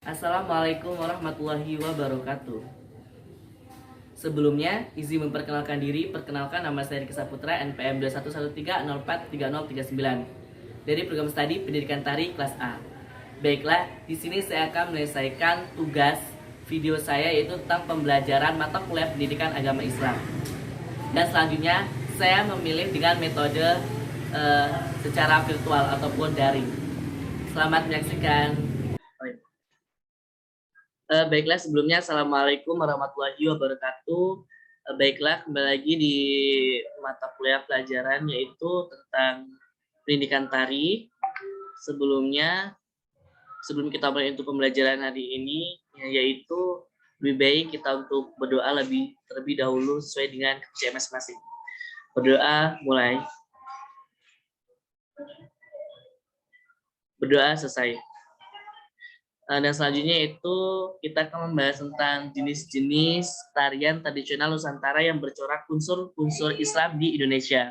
Assalamualaikum warahmatullahi wabarakatuh. Sebelumnya, izin memperkenalkan diri. Perkenalkan, nama saya Riki Saputra, NPM 2113043039 dari program studi Pendidikan Tari kelas A. Baiklah, di sini saya akan menyelesaikan tugas video saya, yaitu tentang pembelajaran mata kuliah Pendidikan Agama Islam. Dan selanjutnya, saya memilih dengan metode secara virtual ataupun daring. Selamat menyaksikan. Baiklah, sebelumnya Assalamualaikum warahmatullahi wabarakatuh. Baiklah, kembali lagi di mata kuliah pelajaran yaitu tentang pendidikan tari. Sebelum kita mulai untuk pembelajaran hari ini, yaitu lebih baik kita untuk berdoa terlebih dahulu sesuai dengan kepercayaan masing-masing. Berdoa mulai. Berdoa selesai. Dan selanjutnya itu kita akan membahas tentang jenis-jenis tarian tradisional Nusantara yang bercorak unsur-unsur Islam di Indonesia.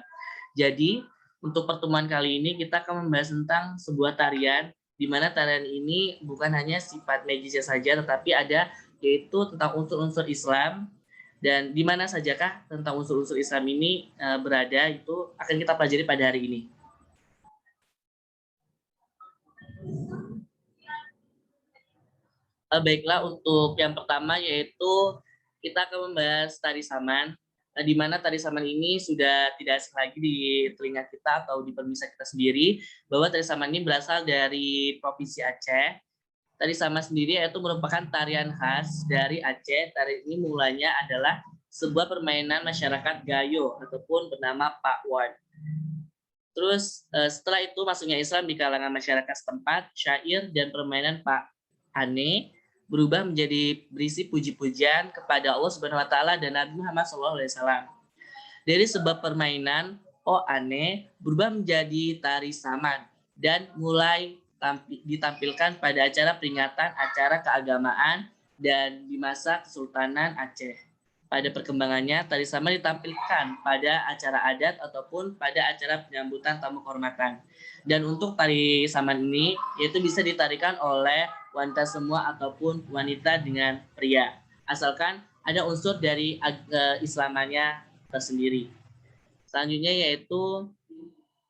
Jadi, untuk pertemuan kali ini kita akan membahas tentang sebuah tarian, di mana tarian ini bukan hanya sifat magisnya saja, tetapi ada yaitu tentang unsur-unsur Islam, dan di mana sajakah tentang unsur-unsur Islam ini berada, itu akan kita pelajari pada hari ini. Baiklah, untuk yang pertama yaitu kita akan membahas tari saman, di mana tari saman ini sudah tidak asing lagi di telinga kita atau di pemirsa kita sendiri, bahwa tari saman ini berasal dari Provinsi Aceh. Tari saman sendiri yaitu merupakan tarian khas dari Aceh. Tari ini mulanya adalah sebuah permainan masyarakat Gayo ataupun bernama Pak Wan. Terus setelah itu masuknya Islam di kalangan masyarakat setempat, syair dan permainan Pak Ane berubah menjadi berisi puji-pujian kepada Allah Subhanahu wa taala dan Nabi Muhammad SAW. Dari sebuah permainan Oh Ane berubah menjadi tari saman dan mulai ditampilkan pada acara peringatan acara keagamaan dan di masa Kesultanan Aceh. Pada perkembangannya, tari saman ditampilkan pada acara adat ataupun pada acara penyambutan tamu kehormatan. Dan untuk tari saman ini, yaitu bisa ditarikan oleh wanita semua ataupun wanita dengan pria, asalkan ada unsur dari Islamannya tersendiri. Selanjutnya yaitu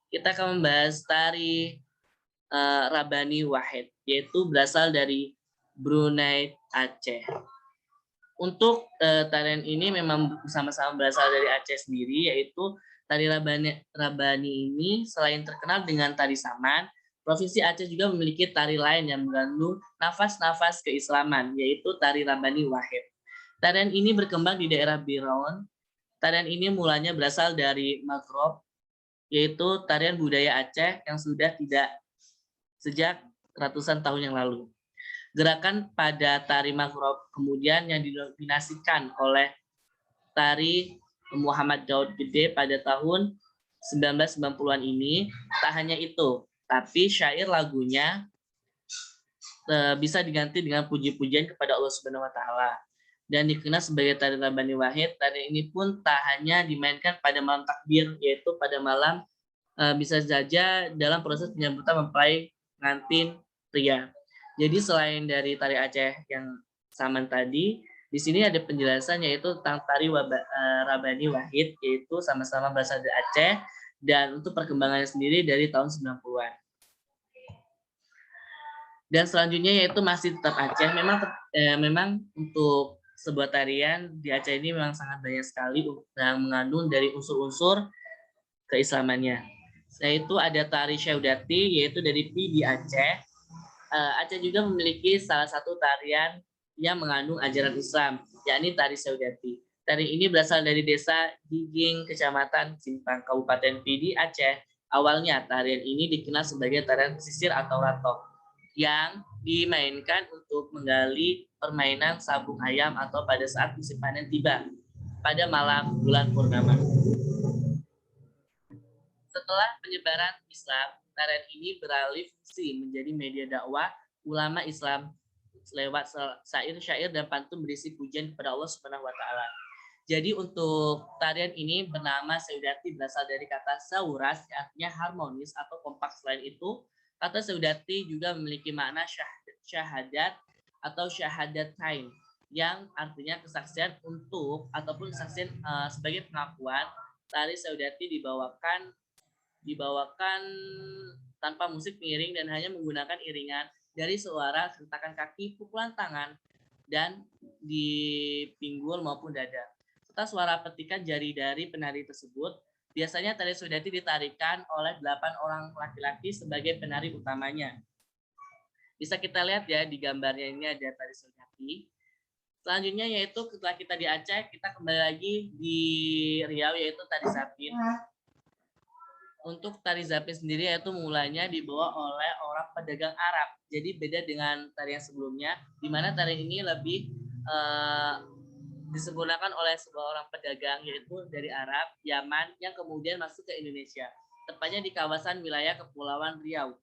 kita akan membahas tari Rabani Wahid, yaitu berasal dari Brunei Aceh. Untuk tarian ini memang sama-sama berasal dari Aceh sendiri, yaitu tari Rabani ini selain terkenal dengan tari saman, Provinsi Aceh juga memiliki tari lain yang mengandung nafas-nafas keislaman, yaitu tari Rabani Wahid. Tarian ini berkembang di daerah Biraun. Tarian ini mulanya berasal dari Maghrib, yaitu tarian budaya Aceh yang sudah tidak sejak ratusan tahun yang lalu. Gerakan pada tari Maghrib kemudian yang didominasikan oleh tari Muhammad Daud Gede pada tahun 1990-an ini. Tak hanya itu, tapi syair lagunya bisa diganti dengan puji-pujian kepada Allah Subhanahu wa taala dan dikenal sebagai tari Rabani Wahid. Tari ini pun tak hanya dimainkan pada malam takbir, yaitu pada malam bisa saja dalam proses penyambutan mempelai pengantin pria. Jadi selain dari tari Aceh yang saman tadi, di sini ada penjelasan yaitu tentang tari Rabani Wahid, yaitu sama-sama berasal dari Aceh dan untuk perkembangannya sendiri dari tahun 90-an. Dan selanjutnya yaitu masih tetap Aceh. Memang untuk sebuah tarian di Aceh ini memang sangat banyak sekali yang mengandung dari unsur-unsur keislamannya. Yaitu ada tari Syaudati, yaitu dari Pidi Aceh. Aceh juga memiliki salah satu tarian yang mengandung ajaran Islam, yakni tari Syaudati. Tari ini berasal dari desa Giging, Kecamatan Simpang, Kabupaten Pidi, Aceh. Awalnya tarian ini dikenal sebagai tarian pesisir atau ratok, yang dimainkan untuk menggali permainan sabung ayam atau pada saat musim panen tiba pada malam bulan purnama. Setelah penyebaran Islam, tarian ini beralih fungsi menjadi media dakwah ulama Islam lewat syair-syair dan pantun berisi pujian kepada Allah Subhanahu wa taala. Jadi untuk tarian ini bernama Syaudati berasal dari kata sauras, artinya harmonis atau kompak. Selain itu, kata Syaudati juga memiliki makna syahadat atau syahadatain, yang artinya kesaksian untuk ataupun kesaksian sebagai pengakuan tari saudati dibawakan tanpa musik pengiring dan hanya menggunakan iringan dari suara hentakan kaki, pukulan tangan, dan di pinggul maupun dada. Serta suara petikan jari dari penari tersebut. Biasanya tari saudati ditarikan oleh 8 orang laki-laki sebagai penari utamanya. Bisa kita lihat ya di gambarnya ini ada tari saudati. Selanjutnya yaitu setelah kita di Aceh, kita kembali lagi di Riau yaitu tari Zapin. Untuk tari Zapin sendiri yaitu mulanya dibawa oleh orang pedagang Arab. Jadi beda dengan tari yang sebelumnya, di mana tari ini lebih disempurnakan oleh sebuah orang pedagang yaitu dari Arab, Yaman yang kemudian masuk ke Indonesia. Tepatnya di kawasan wilayah Kepulauan Riau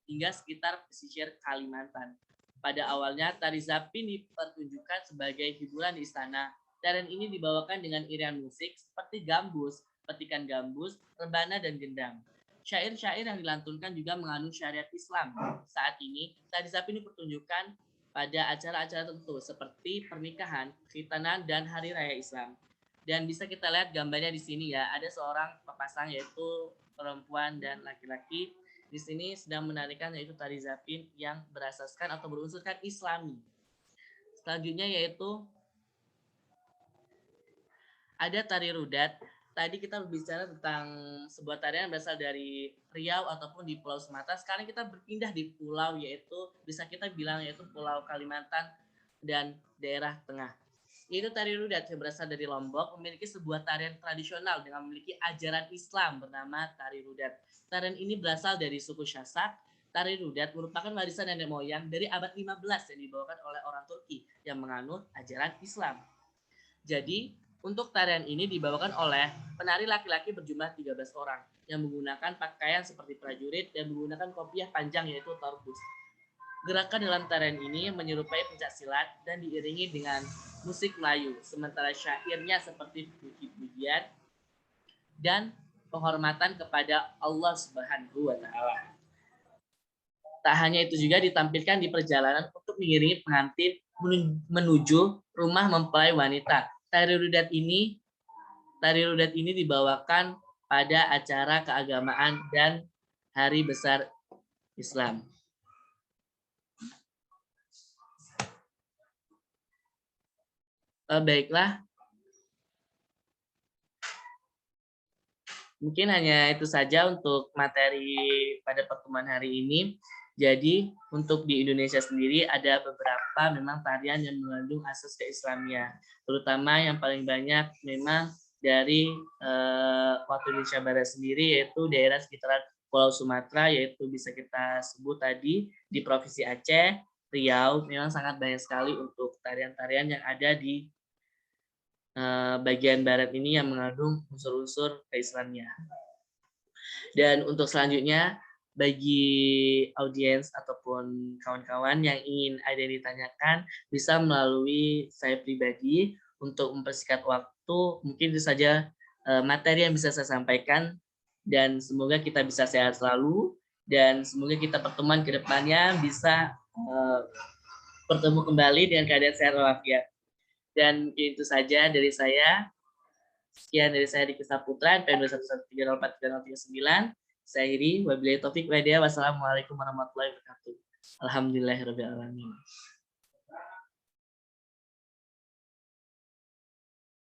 hingga sekitar pesisir Kalimantan. Pada awalnya tari Zapin dipertunjukkan sebagai hiburan di istana. Tarian ini dibawakan dengan irian musik seperti gambus, petikan gambus, rebana, dan gendang. Syair-syair yang dilantunkan juga mengandung syariat Islam. Saat ini, tari Zapin dipertunjukkan pada acara-acara tertentu seperti pernikahan, khitanan, dan hari raya Islam. Dan bisa kita lihat gambarnya di sini ya, ada seorang pasang yaitu perempuan dan laki-laki di sini sedang menarikan yaitu tari Zapin yang berasaskan atau berunsurkan Islami. Selanjutnya yaitu ada tari rudat. Tadi kita berbicara tentang sebuah tarian yang berasal dari Riau ataupun di Pulau Sumatera. Sekarang kita berpindah di pulau yaitu bisa kita bilang yaitu Pulau Kalimantan dan daerah tengah. Yaitu tari rudat yang berasal dari Lombok memiliki sebuah tarian tradisional dengan memiliki ajaran Islam bernama tari rudat. Tarian ini berasal dari suku Syasak. Tari rudat merupakan warisan nenek moyang dari abad 15 yang dibawakan oleh orang Turki yang menganut ajaran Islam. Jadi, untuk tarian ini dibawakan oleh penari laki-laki berjumlah 13 orang yang menggunakan pakaian seperti prajurit dan menggunakan kopiah panjang yaitu torbus. Gerakan dalam tarian ini menyerupai pencaksilat dan diiringi dengan musik Melayu, sementara syairnya seperti puji-pujian dan penghormatan kepada Allah Subhanahu wa Ta'ala. Tak hanya itu juga ditampilkan di perjalanan untuk mengiringi pengantin menuju rumah mempelai wanita. Tari rudat ini dibawakan pada acara keagamaan dan hari besar Islam. Baiklah, mungkin hanya itu saja untuk materi pada pertemuan hari ini. Jadi untuk di Indonesia sendiri ada beberapa memang tarian yang mengandung asas keislamian, terutama yang paling banyak memang dari waktu Indonesia Barat sendiri yaitu daerah sekitaran Pulau Sumatera, yaitu bisa kita sebut tadi di Provinsi Aceh, Riau, memang sangat banyak sekali untuk tarian-tarian yang ada di bagian barat ini yang mengandung unsur-unsur keislamian. Dan untuk selanjutnya, bagi audiens ataupun kawan-kawan yang ingin ada yang ditanyakan, bisa melalui saya pribadi untuk mempersingkat waktu. Mungkin itu saja materi yang bisa saya sampaikan, dan semoga kita bisa sehat selalu, dan semoga kita pertemuan ke depannya bisa bertemu kembali dengan keadaan sehat walafiat. Dan itu saja dari saya. Sekian dari saya Diki Saputra, NPM 211304339. Saya akhiri, wabillahi taufik wal hidayah. Wassalamualaikum warahmatullahi wabarakatuh. Alhamdulillahirabbil alamin.